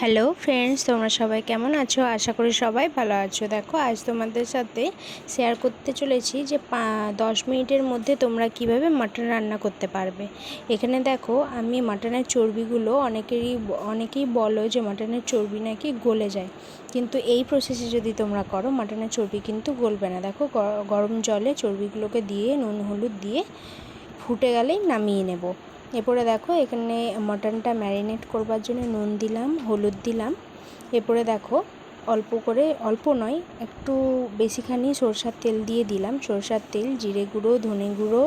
Hello friends, তোমরা সবাই কেমন আছো? আশা করি সবাই ভালো আছো। দেখো, আজ তোমাদের সাথে শেয়ার করতে চলেছি যে 10 মিনিটের মধ্যে তোমরা কিভাবে মাটন রান্না করতে পারবে। এখানে দেখো, আমি মাটনের চর্বিগুলো অনেকেই বলো যে মাটনের চর্বি নাকি গলে যায়, কিন্তু এই প্রসেসে যদি তোমরা করো মাটনের চর্বি কিন্তু গলবে না। দেখো, গরম জলে চর্বিগুলোকে দিয়ে নুন হলুদ দিয়ে ফুটে গেলেই নামিয়ে নেব। এরপরে দেখো, এখানে মাটনটা ম্যারিনেট করবার জন্য নুন দিলাম, হলুদ দিলাম। এরপরে দেখো, অল্প নয়, একটু বেশিখানি সরষার তেল দিয়ে দিলাম। সরষার তেল, জিরে গুঁড়ো, ধনে গুঁড়ো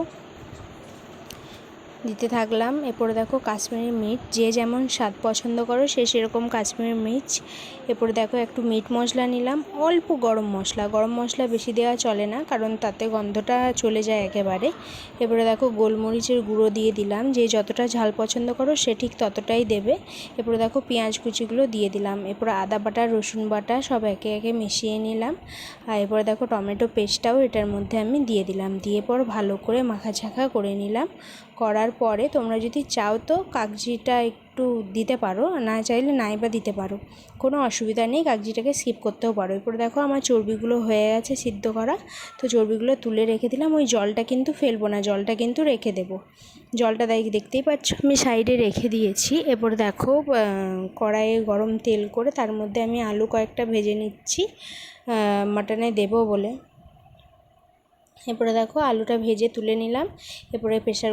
দিতে থাকলাম। এরপরে দেখো, কাশ্মীরি মির্চ, যে যেমন স্বাদ পছন্দ করো সে সেরকম কাশ্মীরি মির্চ। এরপরে দেখো, একটু মিট মশলা নিলাম, অল্প গরম মশলা বেশি দেওয়া চলে না, কারণ তাতে গন্ধটা চলে যায় একেবারে। এরপরে দেখো, গোলমরিচের গুঁড়ো দিয়ে দিলাম, যে যতটা ঝাল পছন্দ করো সে ঠিক ততটাই দেবে। এরপরে দেখো, পেঁয়াজ কুচিগুলো দিয়ে দিলাম। এরপরে আদা বাটা, রসুন বাটা সব একে একে মিশিয়ে নিলাম। আর এরপরে দেখো, টমেটো পেস্টটাও এটার মধ্যে আমি দিয়ে দিলাম। দিয়ে পর ভালো করে মাখাঝাঁকা করে নিলাম। করার পরে তোমরা যদি চাও তো কাগজিটা একটু দিতে পারো, না চাইলে নাই বা দিতে পারো, কোনো অসুবিধা নেই, কাগজিটাকে স্কিপ করতেও পারো। এরপরে দেখো, আমার চর্বিগুলো হয়ে গেছে সিদ্ধ করা, তো চর্বিগুলো তুলে রেখে দিলাম। ওই জলটা কিন্তু ফেলবো না, জলটা কিন্তু রেখে দেবো। জলটা দেখতেই পাচ্ছ আমি সাইডে রেখে দিয়েছি। এরপর দেখো, কড়াইয়ে গরম তেল করে তার মধ্যে আমি আলু কয়েকটা ভেজে নিচ্ছি মাটনে দেবো বলে। এরপরে দেখো, আলুটা ভেজে তুলে নিলাম। এরপরে প্রেশার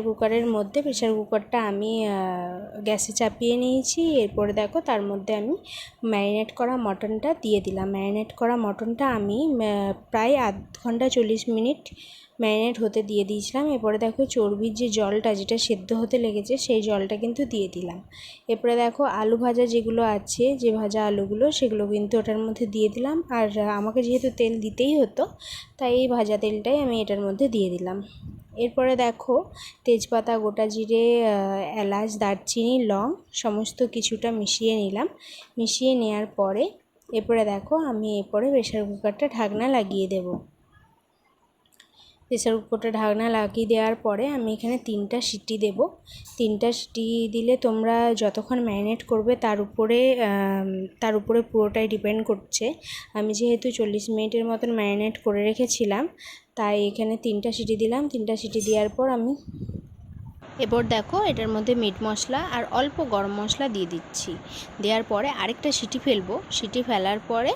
কুকারটা আমি গ্যাসে চাপিয়ে নিয়েছি। এরপরে দেখো, তার মধ্যে আমি ম্যারিনেট করা মটনটা দিয়ে দিলাম। ম্যারিনেট করা মটনটা আমি প্রায় আধ ঘন্টা 40 মিনিট ম্যারিনেট হতে দিয়ে দিয়েছিলাম। এরপরে দেখো, চর্বির যে জলটা, যেটা সেদ্ধ হতে লেগেছে সেই জলটা কিন্তু দিয়ে দিলাম। এরপরে দেখো, আলু ভাজা যেগুলো আছে, যে ভাজা আলুগুলো, সেগুলো কিন্তু ওটার মধ্যে দিয়ে দিলাম। আর আমাকে যেহেতু তেল দিতেই হতো, তাই এই ভাজা তেলটাই আমি এটার মধ্যে দিয়ে দিলাম। এরপরে দেখো, তেজপাতা, গোটা জিরে, এলাচ, দারচিনি, লং সমস্ত কিছুটা মিশিয়ে নিলাম। মিশিয়ে নেওয়ার পরে এরপরে দেখো, আমি এরপরে প্রেশার কুকারটা ঢাকনা লাগিয়ে দেব। প্রেসার কুকারটা ঢাকনা লাগিয়ে দেওয়ার পরে আমি এখানে 3টা সিটি দেব। 3টা সিটি দিলে তোমরা যতক্ষণ ম্যারিনেট করবে তার উপরে পুরোটাই ডিপেন্ড করছে। আমি যেহেতু 40 মিনিটের মতন ম্যারিনেট করে রেখেছিলাম, তাই এখানে 3টা সিটি দিলাম। 3টা সিটি দেওয়ার পর এরপর দেখো, এটার মধ্যে মিট মশলা আর অল্প গরম মশলা দিয়ে দিচ্ছি। দেওয়ার পরে আরেকটা সিটি ফেলবো। সিটি ফেলার পরে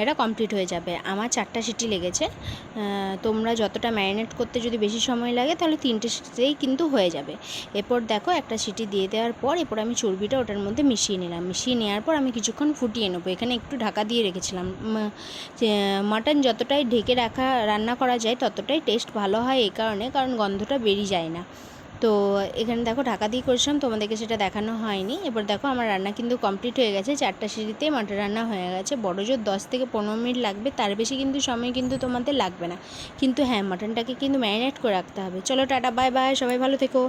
এটা কমপ্লিট হয়ে যাবে। আমার 4টা সিটি লেগেছে। তোমরা যতটা ম্যারিনেট করতে যদি বেশি সময় লাগে তাহলে 3টে সিটিতেই কিন্তু হয়ে যাবে। এরপর দেখো, একটা সিটি দিয়ে দেওয়ার পর এরপর আমি চর্বিটা ওটার মধ্যে মিশিয়ে নিলাম। মিশিয়ে নেওয়ার পর আমি কিছুক্ষণ ফুটিয়ে নেবো। এখানে একটু ঢাকা দিয়ে রেখেছিলাম। মাটন যতটাই ঢেকে রান্না করা যায় ততটাই টেস্ট ভালো হয়, কারণ গন্ধটা বেরিয়ে যায় না। তো এখানে দেখো, ঢাকা দিয়ে করেছিলাম, তোমাদেরকে সেটা দেখানো হয়নি। এবার দেখো, আমার রান্না কিন্তু কমপ্লিট হয়ে গেছে। 4টা সিটিতে মাটন রান্না হয়ে গেছে। বড় জোর 10 থেকে 15 মিনিট লাগবে, তার বেশি কিন্তু সময় কিন্তু তোমাদের লাগবে না। কিন্তু হ্যাঁ, মাটনটাকে কিন্তু ম্যারিনেট করে রাখতে হবে। চলো, টাটা, বাই বাই, সবাই ভালো থেকো।